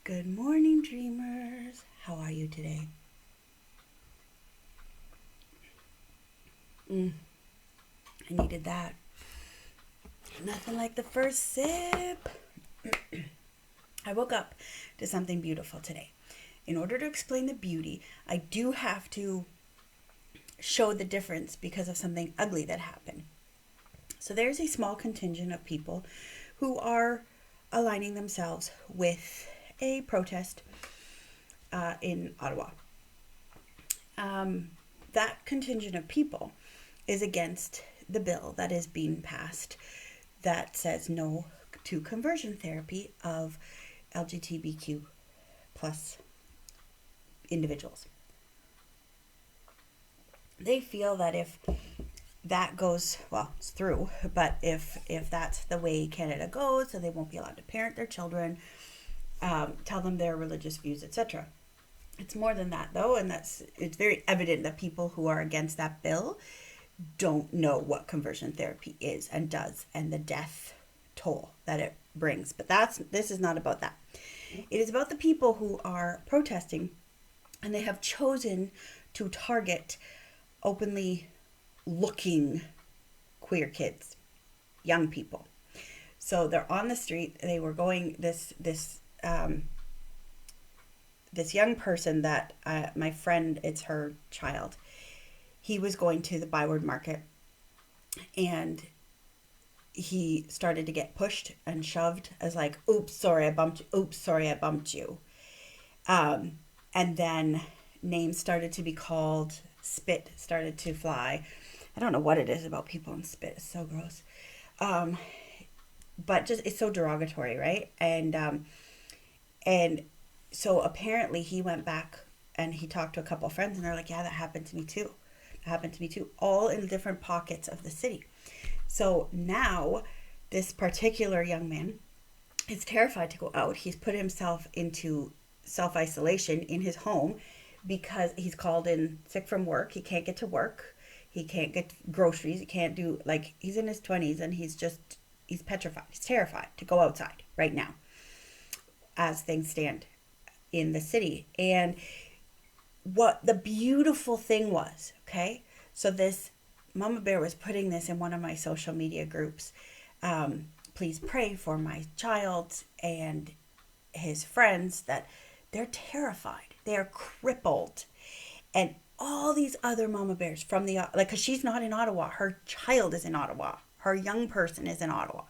Good morning, dreamers. How are you today? I needed that. Nothing like the first sip. I woke up to something beautiful today. In order to explain the beauty, I do have to show the difference because of something ugly that happened. So there's a small contingent of people who are aligning themselves with a protest in Ottawa. That contingent of people is against the bill that is being passed that says no to conversion therapy of LGBTQ plus individuals. They feel that if that goes, well, it's through, but if that's the way Canada goes, so they won't be allowed to parent their children, tell them their religious views, etc. It's more than that, though, and it's very evident that people who are against that bill don't know what conversion therapy is and does, and the death toll that it brings. But this is not about that. It is about the people who are protesting, and they have chosen to target openly looking queer kids, young people. So they're on the street. They were going this young person that my friend, it's her child. He was going to the Byward Market, and he started to get pushed and shoved as like, "Oops, sorry, I bumped you. Oops, sorry, I bumped you." And then names started to be called. Spit started to fly. I don't know what it is about people and spit. It's so gross. But just it's so derogatory, right? And so apparently he went back and he talked to a couple of friends, and they're like, "Yeah, that happened to me too. That happened to me too." All in different pockets of the city. So now this particular young man is terrified to go out. He's put himself into self-isolation in his home because he's called in sick from work. He can't get to work. He can't get groceries. He can't do, like, he's in his 20s and he's petrified. He's terrified to go outside right now as things stand in the city. And what the beautiful thing was, okay? So this Momma Bear was putting this in one of my social media groups. Please pray for my child and his friends that they're terrified. They are crippled. And all these other Mama Bears from because she's not in Ottawa. Her child is in Ottawa. Her young person is in Ottawa.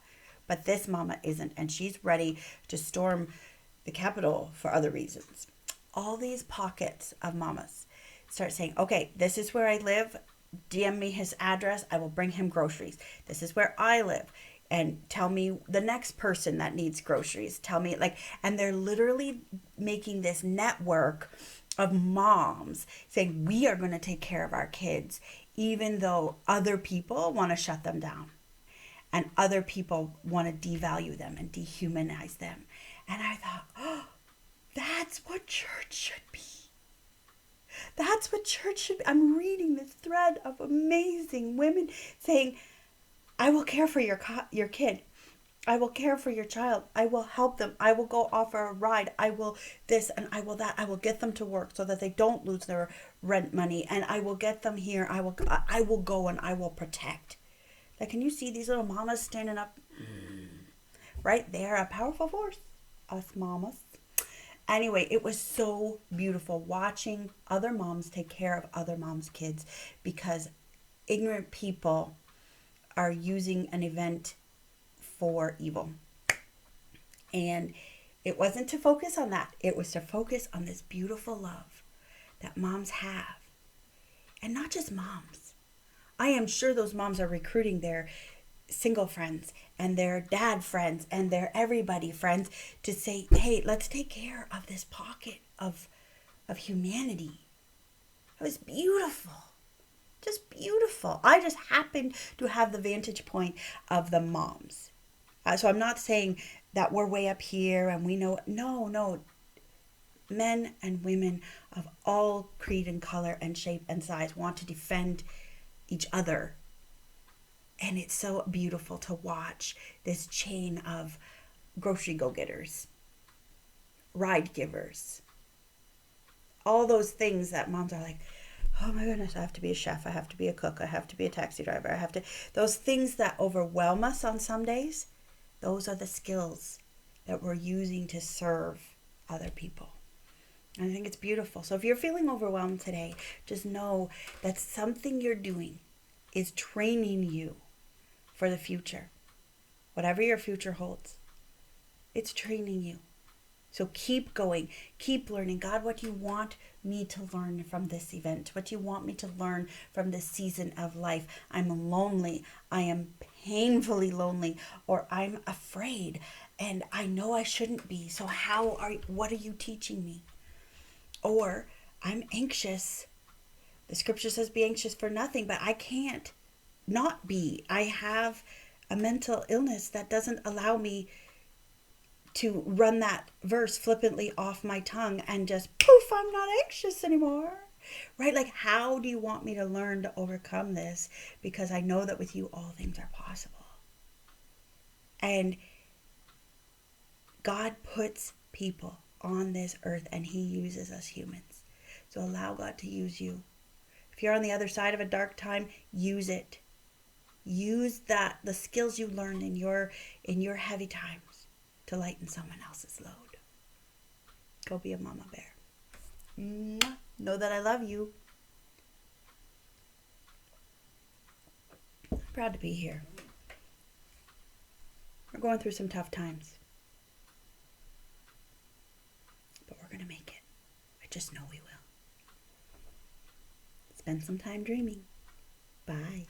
But this mama isn't. And she's ready to storm the capital for other reasons. All these pockets of mamas start saying, "Okay, this is where I live. DM me his address. I will bring him groceries. This is where I live. And tell me the next person that needs groceries. Tell me," and they're literally making this network of moms saying, "We are going to take care of our kids," even though other people want to shut them down and other people want to devalue them and dehumanize them. And I thought, oh, that's what church should be. That's what church should be. I'm reading this thread of amazing women saying, "I will care for your kid. I will care for your child. I will help them. I will go offer a ride. I will this and I will that. I will get them to work so that they don't lose their rent money. And I will get them here. I will go and I will protect." Like, can you see these little mamas standing up? Right? They are a powerful force. Us mamas. Anyway, it was so beautiful watching other moms take care of other moms' kids because ignorant people are using an event for evil. And it wasn't to focus on that. It was to focus on this beautiful love that moms have. And not just moms. I am sure those moms are recruiting their single friends and their dad friends and their everybody friends to say, "Hey, let's take care of this pocket of humanity." It was beautiful. Just beautiful. I just happened to have the vantage point of the moms. So I'm not saying that we're way up here and we know. No. Men and women of all creed and color and shape and size want to defend each other. And it's so beautiful to watch this chain of grocery go-getters ride givers, all those things that moms are like, oh my goodness, I have to be a chef, I have to be a cook, I have to be a taxi driver, I have to, those things that overwhelm us on some days, those are the skills that we're using to serve other people. And I think it's beautiful. So if you're feeling overwhelmed today, just know that something you're doing is training you for the future. Whatever your future holds, it's training you. So keep going, keep learning. God, what do you want me to learn from this event? What do you want me to learn from this season of life? I'm lonely. I am painfully lonely, or I'm afraid and I know I shouldn't be. So what are you teaching me? Or I'm anxious. The scripture says be anxious for nothing, but I can't not be. I have a mental illness that doesn't allow me to run that verse flippantly off my tongue and just poof, I'm not anxious anymore. Right? Like, how do you want me to learn to overcome this? Because I know that with you, all things are possible. And God puts people on this earth and he uses us humans. So allow God to use you. If you're on the other side of a dark time, use it. Use the skills you learned in your heavy times to lighten someone else's load. Go be a mama bear. Mwah. Know that I love you. I'm proud to be here. We're going through some tough times, but we're going to make it. I just know we will. Spend some time dreaming. Bye.